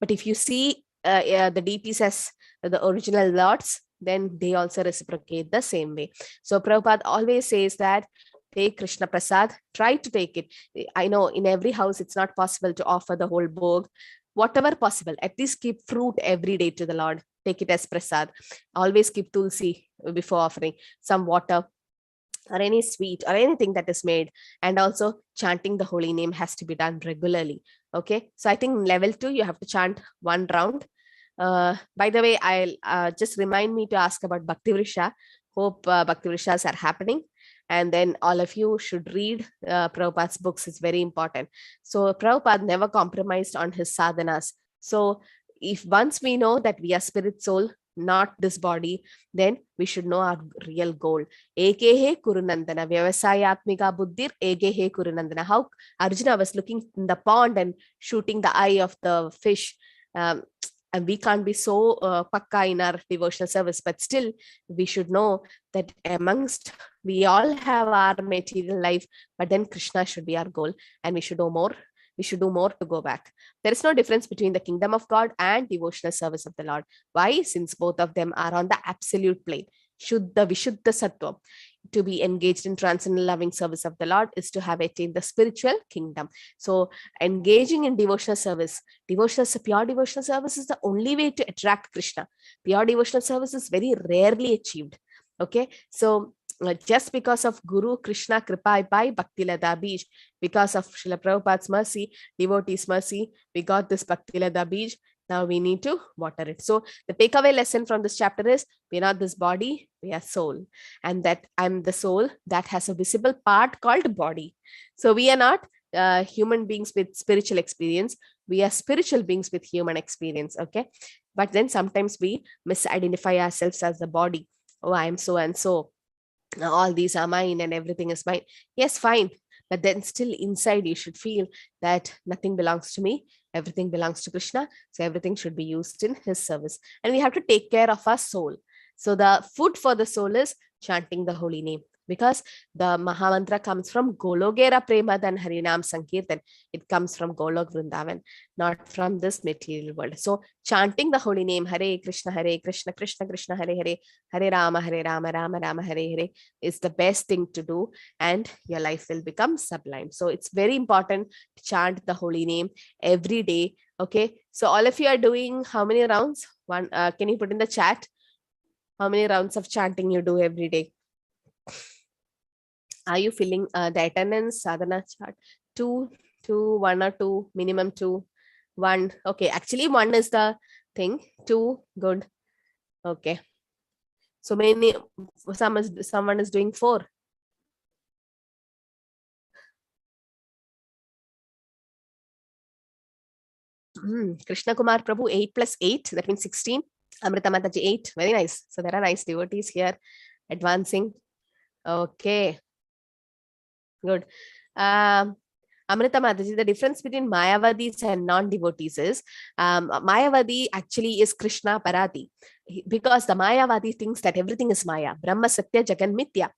But if you see the deities as the original lords, then they also reciprocate the same way. So Prabhupada always says that take Krishna Prasad, try to take it. I know in every house it's not possible to offer the whole bhog. Whatever possible, at least keep fruit every day to the Lord. Take it as Prasad. Always keep tulsi before offering, some water, or any sweet or anything that is made. And also chanting the holy name has to be done regularly. Okay, so I think level 2 you have to chant 1 round. By the way, I'll just remind me to ask about Bhakti Vrisha. Hope Bhakti Vrishas are happening, and then all of you should read Prabhupada's books. It's very important. So Prabhupada never compromised on his sadhanas. So if once we know that we are spirit soul, not this body, then we should know our real goal. Ekehe Kurunandana, Vyavasayatmika Buddhir, Ekehe Kurunandana. How Arjuna was looking in the pond and shooting the eye of the fish. and we can't be so pakka in our devotional service, but still we should know that amongst, we all have our material life, but then Krishna should be our goal, and we should do more. We should do more to go back. There is no difference between the kingdom of God and devotional service of the Lord. Why? Since both of them are on the absolute plane. Shuddha Vishuddha Sattva. To be engaged in transcendental loving service of the Lord is to have attained the spiritual kingdom. So engaging in devotional service, pure devotional service is the only way to attract Krishna. Pure devotional service is very rarely achieved. Okay, so just because of Guru Krishna Kripa by Bhakti Lada Bij, because of Srila Prabhupada's mercy, devotees' mercy, we got this Bhakti Lada Bij. Now we need to water it. So the takeaway lesson from this chapter is, we are not this body, we are soul. And that I'm the soul that has a visible part called body. So we are not human beings with spiritual experience. We are spiritual beings with human experience. Okay. But then sometimes we misidentify ourselves as the body. Oh, I'm so and so. All these are mine and everything is mine. Yes, fine. But then still inside you should feel that nothing belongs to me. Everything belongs to Krishna. So everything should be used in his service. And we have to take care of our soul. So the food for the soul is chanting the holy name. Because the Mahamantra comes from Gologera Prema than Harinam Sankirtan. It comes from Golok Vrindavan, not from this material world. So chanting the holy name, Hare Krishna, Krishna Krishna, Hare Hare, Hare Rama, Rama Rama, Hare Hare, is the best thing to do, and your life will become sublime. So it's very important to chant the holy name every day. Okay, so all of you are doing how many rounds? One. Can you put in the chat how many rounds of chanting you do every day? Are you filling the attendance sadhana chart? 2, 1 or 2, minimum 2, 1. Okay, actually 1 is the thing. 2, good. Okay. So many, someone is doing 4. Krishna Kumar Prabhu, 8 plus 8, that means 16. Amrita Mataji, 8. Very nice. So there are nice devotees here advancing. Okay. Good. Amrita Mataji, the difference between Mayavadis and non-devotees is, Mayavadi actually is Krishna Parati, because the Mayavadi thinks that everything is Maya, Brahma Satya Jagan Mithya.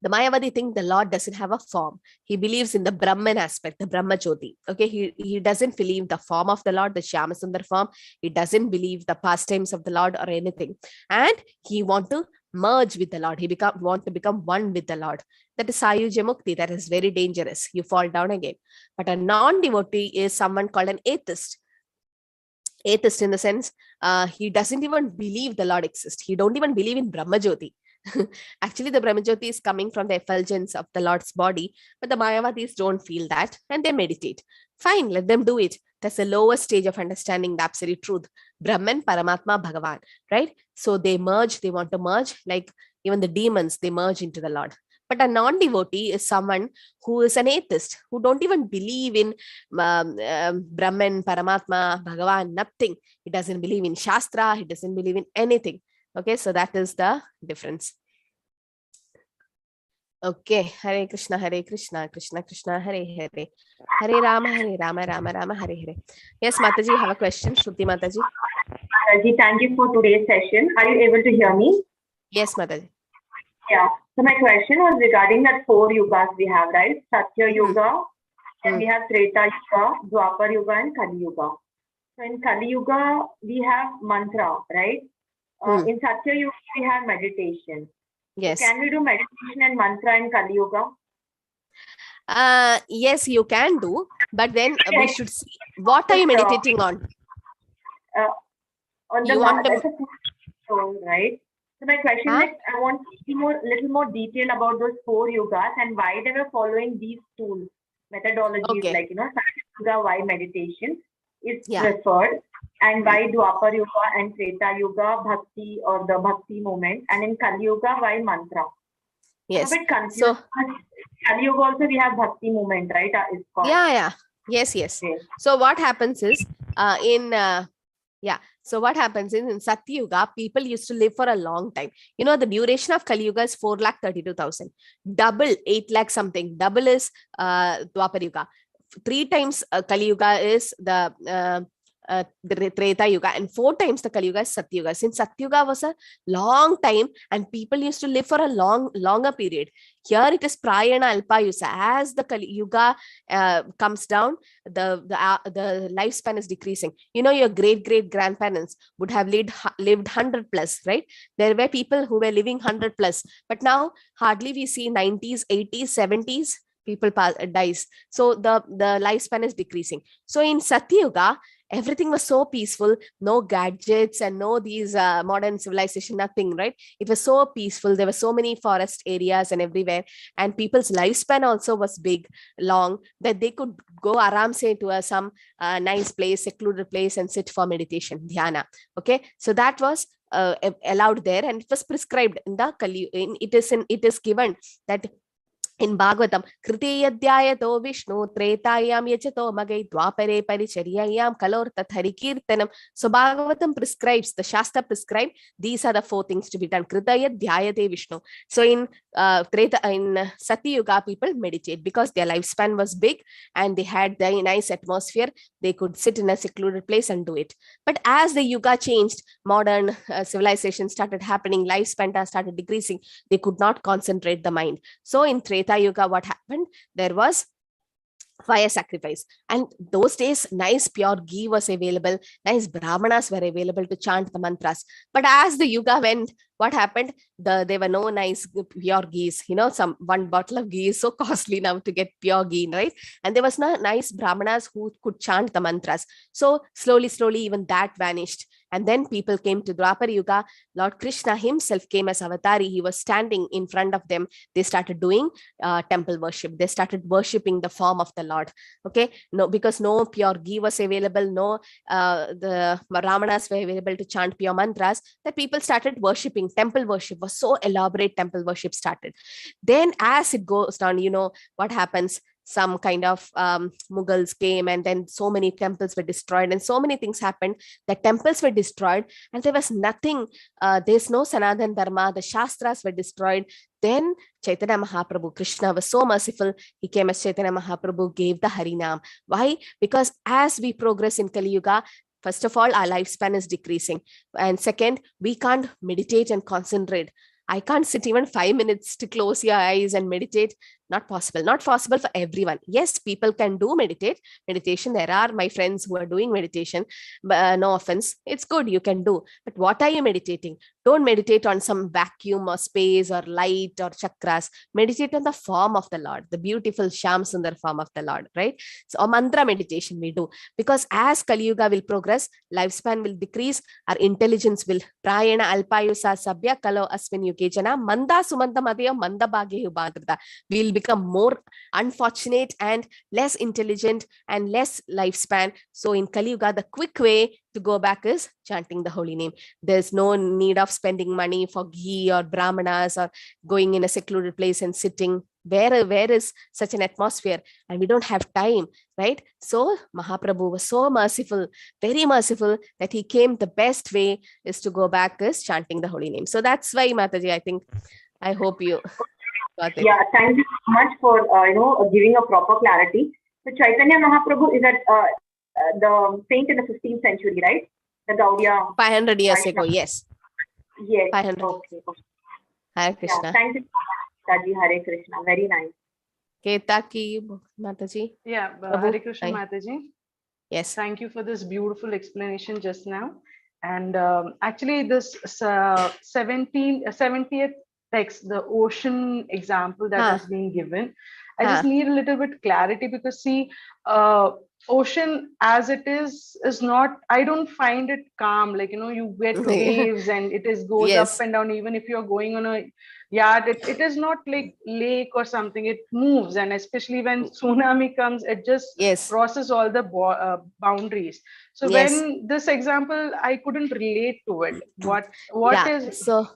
The Mayavadi thinks the Lord doesn't have a form. He believes in the Brahman aspect, the Brahma Jyoti. Okay, he doesn't believe the form of the Lord, the Shyamasundar form. He doesn't believe the pastimes of the Lord or anything. And he wants to merge with the Lord. He want to become one with the Lord. That is Sayuja Mukti. That is very dangerous. You fall down again. But a non-devotee is someone called an atheist. Atheist in the sense, he doesn't even believe the Lord exists. He don't even believe in Brahma Jyoti. Actually, the Brahma Jyoti is coming from the effulgence of the Lord's body, but the Mayavadis don't feel that, and they meditate. Fine, let them do it. That's the lowest stage of understanding the absolute truth. Brahman, Paramatma, Bhagavan, right? So they merge, they want to merge, like even the demons, they merge into the Lord. But a non-devotee is someone who is an atheist, who don't even believe in Brahman, Paramatma, Bhagavan, nothing. He doesn't believe in Shastra, he doesn't believe in anything. Okay, so that is the difference. Okay, Hare Krishna, Krishna Krishna, Hare Hare, Hare Rama, Rama Rama, Hare Hare. Yes, Mataji, you have a question? Shruti Mataji. Mataji, thank you for today's session. Are you able to hear me? Yes, Mataji. Yeah. So my question was regarding that 4 yugas we have, right? Satya Yuga, and we have Treta Yuga, Dwapar Yuga, and Kali Yuga. So in Kali Yuga, we have mantra, right? In Satya Yuga, we have meditation. Yes. So can we do meditation and mantra in Kali Yuga? Yes, you can do, but then we should see, what are you meditating on? On the soul, right? So my question is, I want to see little more detail about those 4 yugas and why they were following these tools, methodologies, like, Satya Yuga, why meditation is preferred, and why Dwapar Yuga and Treta Yuga, Bhakti or the Bhakti movement, and in Kali Yuga, why mantra? Yes. I'm a bit confused. So Kali Yuga also we have Bhakti movement, right? Yeah. Yes. So what happens is, so what happens is in Satya Yuga, people used to live for a long time. The duration of Kali Yuga is 4,32,000. Double 8 lakh something. Double is Dwapar Yuga. 3 times Kali Yuga is the the Treta Yuga, and 4 times the Kali Yuga is Satyuga. Since Satyuga was a long time and people used to live for a longer period, here it is Prayana Alpayusa. As the Kali Yuga comes down, the lifespan is decreasing. You know, your great grandparents would have lived 100 plus, right? There were people who were living 100 plus, but now hardly we see 90s, 80s, 70s people dies. So the lifespan is decreasing. So in Satyuga, everything was so peaceful, no gadgets and no these modern civilization, nothing, right? It was so peaceful. There were so many forest areas and everywhere, and people's lifespan also was big, long, that they could go aram say to some nice place, secluded place, and sit for meditation, dhyana. Okay, so that was allowed there, and it was prescribed in the Kali. It is given that in Bhagavatam, Kriteyadhyayato Vishnu, Tretayam Yachato Magai, Dwapare Paricharyayam, Kalor Tathari Kirtanam. So Bhagavatam prescribes, the Shastra prescribe, these are the 4 things to be done. Kriteyadhyayate Vishnu. So in Satyuga, people meditate because their lifespan was big and they had the nice atmosphere. They could sit in a secluded place and do it. But as the Yuga changed, modern civilization started happening, lifespan started decreasing, they could not concentrate the mind. So in Treta Yuga, what happened? There was fire sacrifice, and those days nice pure ghee was available, nice brahmanas were available to chant the mantras. But as the Yuga went, what happened? There were no nice pure ghees. You know, one bottle of ghee is so costly now to get pure ghee, right? And there was no nice brahmanas who could chant the mantras. So slowly even that vanished. And then people came to Dwapara Yuga. Lord Krishna himself came as avatari. He was standing in front of them. They started doing temple worship. They started worshipping the form of the Lord. Okay, no, because no pure ghee was available, no the brahmanas were available to chant pure mantras, that people started worshipping. Temple worship was so elaborate. Temple worship started. Then as it goes down, you know what happens? Some kind of Mughals came, and then so many temples were destroyed, and so many things happened. The temples were destroyed, and there was nothing. There's no Sanatana Dharma. The Shastras were destroyed. Then Chaitanya Mahaprabhu, Krishna was so merciful. He came as Chaitanya Mahaprabhu, gave the Harinam. Why? Because as we progress in Kali Yuga, first of all, our lifespan is decreasing. And second, we can't meditate and concentrate. I can't sit even 5 minutes to close your eyes and meditate. Not possible. Not possible for everyone. Yes, people can do meditation. There are my friends who are doing meditation. But no offense. It's good. You can do. But what are you meditating? Don't meditate on some vacuum or space or light or chakras. Meditate on the form of the Lord, the beautiful Sham Sundar form of the Lord, right? So a mantra meditation we do. Because as Kali Yuga will progress, lifespan will decrease, our intelligence will prayana alpayusa sabya kalo asmin yukejana manda sumanta madhya manda bhagya bhadrata. We'll become more unfortunate and less intelligent and less lifespan. So in Kali Yuga, the quick way to go back is chanting the holy name. There's no need of spending money for ghee or brahmanas or going in a secluded place and sitting. Where is such an atmosphere? And we don't have time, right? So Mahaprabhu was so merciful, very merciful, that he came. The best way is to go back is chanting the holy name. So that's why, Mataji, I hope you got it. Yeah, thank you so much for giving a proper clarity. So Chaitanya Mahaprabhu is the saint in the 15th century, right? The Gaudiya. 500 years ago, yes. Yes. 500. Okay. Hare Krishna. Yeah, thank you, Mataji. Hare Krishna. Very nice. Ketaki, Mataji. Yeah, Prabhu, Hare Krishna, hi. Mataji. Yes. Thank you for this beautiful explanation just now. And actually, this 70th text, the ocean example that has been given, I just need a little bit clarity, because see, ocean as it is not, I don't find it calm. Like, you get waves and it goes up and down. Even if you're going on a yacht, it is not like lake or something. It moves, and especially when tsunami comes, it just crosses all the boundaries. So when this example, I couldn't relate to it. What is so?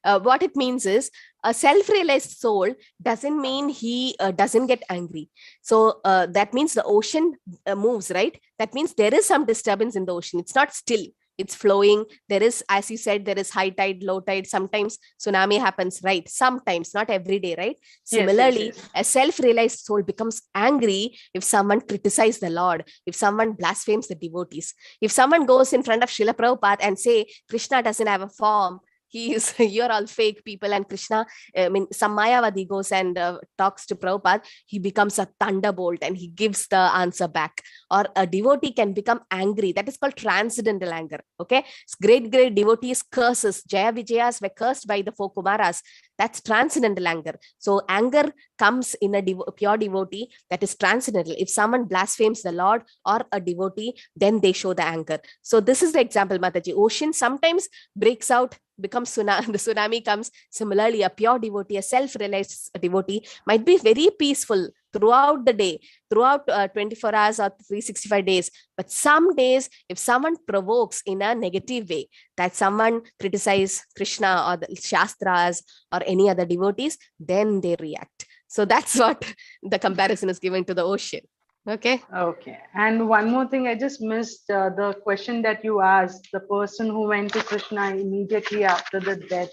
What it means is a self-realized soul doesn't mean he doesn't get angry. So that means the ocean moves, right? That means there is some disturbance in the ocean. It's not still. it's flowing. There is, as you said, there is high tide, low tide. Sometimes tsunami happens, right? Sometimes, not every day, right? Similarly, yes. a self-realized soul becomes angry if someone criticizes the Lord, if someone blasphemes the devotees. If someone goes in front of Srila Prabhupada and say, Krishna doesn't have a form, you're all fake people, and Krishna, I mean, some Mayavadi goes and talks to Prabhupada, he becomes a thunderbolt and he gives the answer back. Or a devotee can become angry. That is called transcendental anger. Okay, great devotees curses. Jaya Vijayas were cursed by the four Kumaras. That's transcendental anger. So anger comes in a pure devotee, that is transcendental. If someone blasphemes the Lord or a devotee, then they show the anger. So this is the example, Mataji. Ocean sometimes breaks out, becomes tsunami, the tsunami comes. Similarly, a pure devotee, a self-realized devotee might be very peaceful throughout the day, throughout 24 hours or 365 days. But some days, if someone provokes in a negative way, that someone criticizes Krishna or the Shastras or any other devotees, then they react. So that's what the comparison is given to the ocean. Okay. Okay. And one more thing, I just missed the question that you asked, the person who went to Krishna immediately after the death.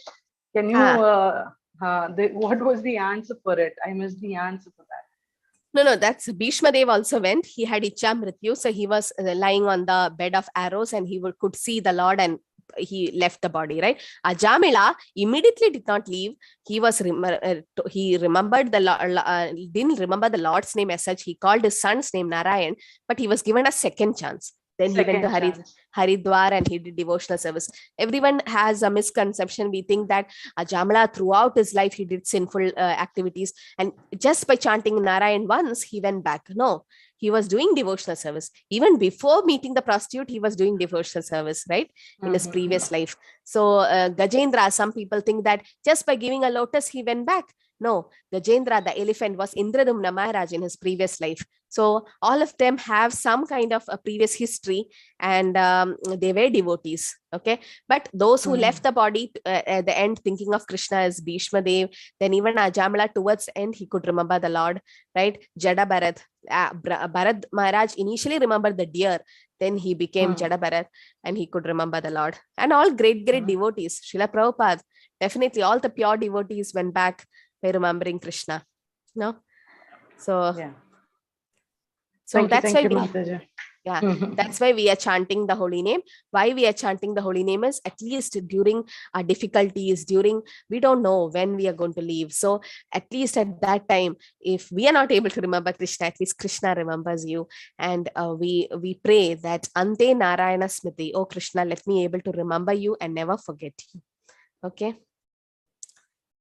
Can you, what was the answer for it? I missed the answer for that. No, that's Bhishma Dev also went. He had Icha Mrityu. So he was lying on the bed of arrows and he could see the Lord and he left the body, right? Ajamila immediately did not leave. He was he remembered didn't remember the Lord's name as such. He called his son's name Narayan, but he was given a second chance. Then he went to Haridwar and he did devotional service. Everyone has a misconception. We think that Ajamila throughout his life he did sinful activities, and just by chanting Narayan once he went back. No, he was doing devotional service. Even before meeting the prostitute, he was doing devotional service, right? In his previous life. So Gajendra, some people think that just by giving a lotus, he went back. No, Gajendra, the elephant, was Indradumna Maharaj in his previous life. So all of them have some kind of a previous history and they were devotees. Okay. But those who left the body at the end thinking of Krishna as Bhishma Dev, then even Ajamala towards the end, he could remember the Lord, right? Jada Bharat. Bharat Maharaj initially remembered the deer, then he became Jada Bharat and he could remember the Lord. And all great devotees, Srila Prabhupada, definitely all the pure devotees went back by remembering Krishna. No? So, yeah. So that's why that's why we are chanting the holy name. Why we are chanting the holy name is at least during our difficulties, we don't know when we are going to leave. So at least at that time, if we are not able to remember Krishna, at least Krishna remembers you. And we pray that Ante Narayana Smriti, oh Krishna, let me able to remember you and never forget you. Okay.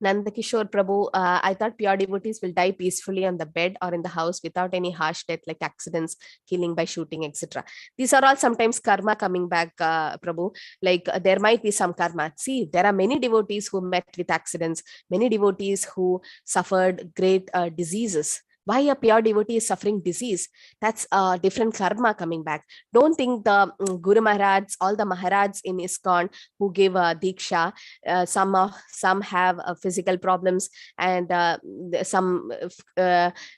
Nandakishore Prabhu, I thought pure devotees will die peacefully on the bed or in the house without any harsh death like accidents, killing by shooting, etc. These are all sometimes karma coming back, Prabhu. Like there might be some karma. See, there are many devotees who met with accidents, many devotees who suffered great diseases. Why a pure devotee is suffering disease? That's a different karma coming back. Don't think the Guru Maharaj, all the Maharajas in ISKCON who gave Diksha, some have physical problems and some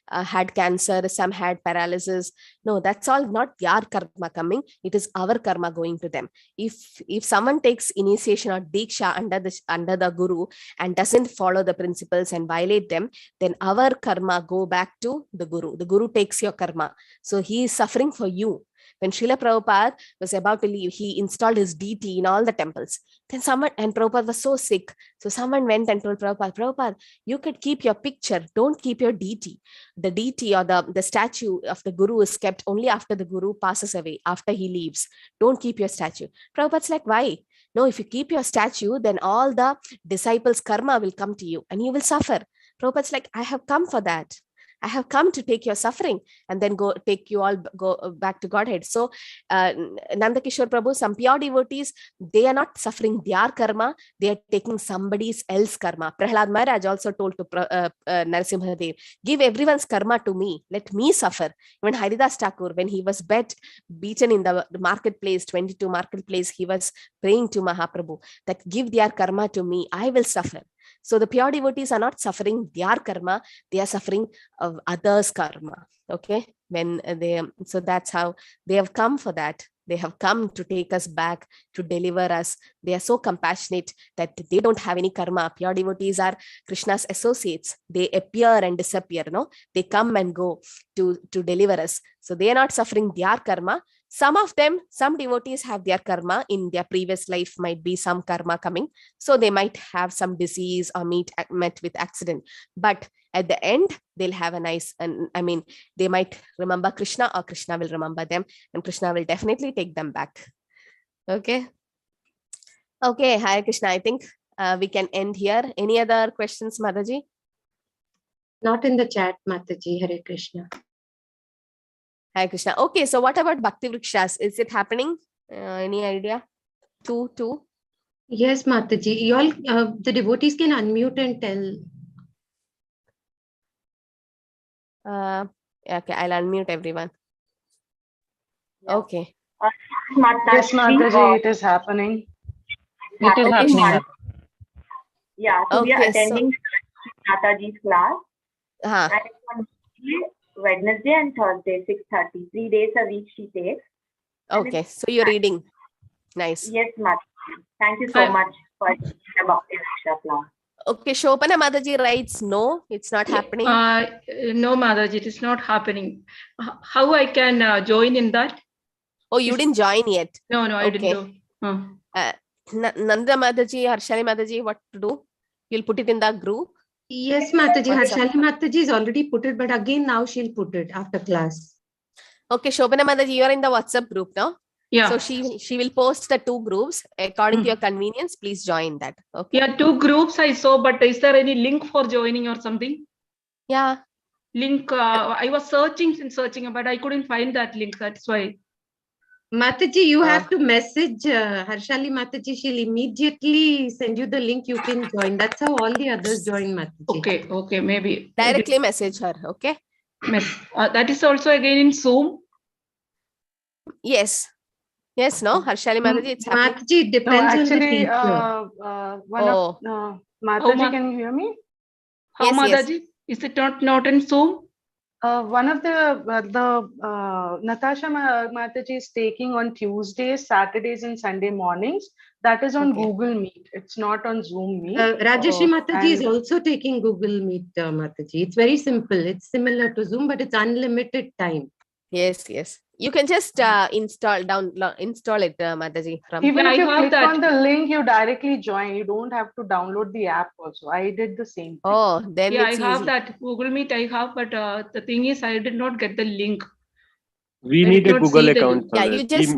had cancer, some had paralysis. No, that's all not your karma coming. It is our karma going to them. If someone takes initiation or Diksha under the Guru and doesn't follow the principles and violate them, then our karma go back to the Guru. The Guru takes your karma. So he is suffering for you. When Srila Prabhupada was about to leave, he installed his deity in all the temples. Then and Prabhupada was so sick. So someone went and told Prabhupada, you could keep your picture. Don't keep your deity. The deity or the statue of the Guru is kept only after the Guru passes away, after he leaves. Don't keep your statue. Prabhupada's like, why? No, if you keep your statue, then all the disciples' karma will come to you and you will suffer. Prabhupada's like, I have come for that. I have come to take your suffering and then take you all back to Godhead. So Nandakishore Prabhu, some pure devotees, they are not suffering their karma, they are taking somebody else's karma. Prahlad Maharaj also told to Narasimha Dev, give everyone's karma to me, let me suffer. Even Haridas Thakur, when he was beaten in the marketplace, 22 marketplace, he was praying to Mahaprabhu that give their karma to me, I will suffer. So the pure devotees are not suffering their karma, they are suffering of others' karma. Okay, so that's how they have come for that. They have come to take us back, to deliver us. They are so compassionate that they don't have any karma. Pure devotees are Krishna's associates. They appear and disappear. No, they come and go to deliver us. So they are not suffering their karma. Some of them, some devotees have their karma in their previous life, might be some karma coming. So they might have some disease or met with accident. But at the end, they'll have a nice, and I mean, they might remember Krishna, or Krishna will remember them, and Krishna will definitely take them back. Okay. Okay, Hare Krishna. I think we can end here. Any other questions, Mataji? Not in the chat, Mataji. Hare Krishna. Hare Krishna. Okay, so what about Bhakti Vrikshas? Is it happening? Any idea? Two? Yes, Mataji. You all, the devotees can unmute and tell. Okay, I'll unmute everyone. Yeah. Okay. Yes, Mataji, it is happening. It is Okay, happening. Yeah, so we are Okay, attending Mataji's class. Uh-huh. And it's on Wednesday and Thursday, 6:30. 3 days a week she takes. Okay, so you're reading. Nice. Yes, Mataji. Thank you so much for about the extra class. Okay, Shobana Mataji writes, no, it's not happening. No, Mataji, it is not happening. How I can join in that? Oh, you didn't join yet. No, I Okay. didn't do. Nanda Mataji, Harshali Mataji, what to do? You'll put it in the group? Yes, Mataji. What's up? Harshali Mataji has already put it, but again now she'll put it after class. Okay, Shobana Mataji, you're in the WhatsApp group now. Yeah. So she will post the 2 groups according to your convenience. Please join that. Okay. Yeah, 2 groups I saw, but is there any link for joining or something? Yeah. Link, I was searching, but I couldn't find that link. That's why. Mataji, you have to message Harshali Mataji. She'll immediately send you the link. You can join. That's how all the others join, Mataji. Okay, maybe. Directly message her. Okay. That is also again in Zoom. Yes. Yes, no, Harshali Mataji, it's happening. Mataji, it depends on the teacher. Mataji, can you hear me? How, Yes, yes. Mataji? Is it not in Zoom? One of the Natasha Mataji is taking on Tuesdays, Saturdays, and Sunday mornings. That is on Okay. Google Meet. It's not on Zoom Meet. Rajeshri Mataji is and- also taking Google Meet, Mataji. It's very simple. It's similar to Zoom, but it's unlimited time. Yes. You can just install it, Mataji. From Even Yeah, if I you have click that. on the link, you directly join. You don't have to download the app also. I did the same thing. Oh, then Yeah, I it's have easy. that Google Meet. I have, but the thing is, I did not get the link. We I need did a not Google see the account link. for Yeah, that. you just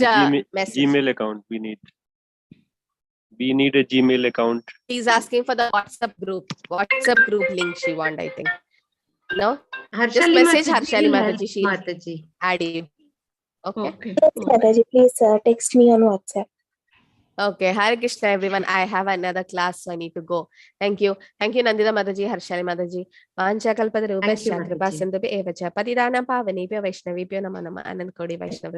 message. Gmail account we need. We need a Gmail account. She's asking for the WhatsApp group. WhatsApp group link she want, I think. No? Just Harshali message Mataji Harshali will help Mataji. She'll Mataji. add you. Okay. Okay. Mataji, please text me on WhatsApp. Okay. Hare Krishna, everyone. I have another class, so I need to go. Thank you. Thank you, Nandita Mataji, Harshali Mataji. Vancha kalpatarubhascha Mataji. kripa sindhubhyo eva cha patidanam pavanebhyo vaishnavebhyo namo namaha. Anand Kodi Vaishnav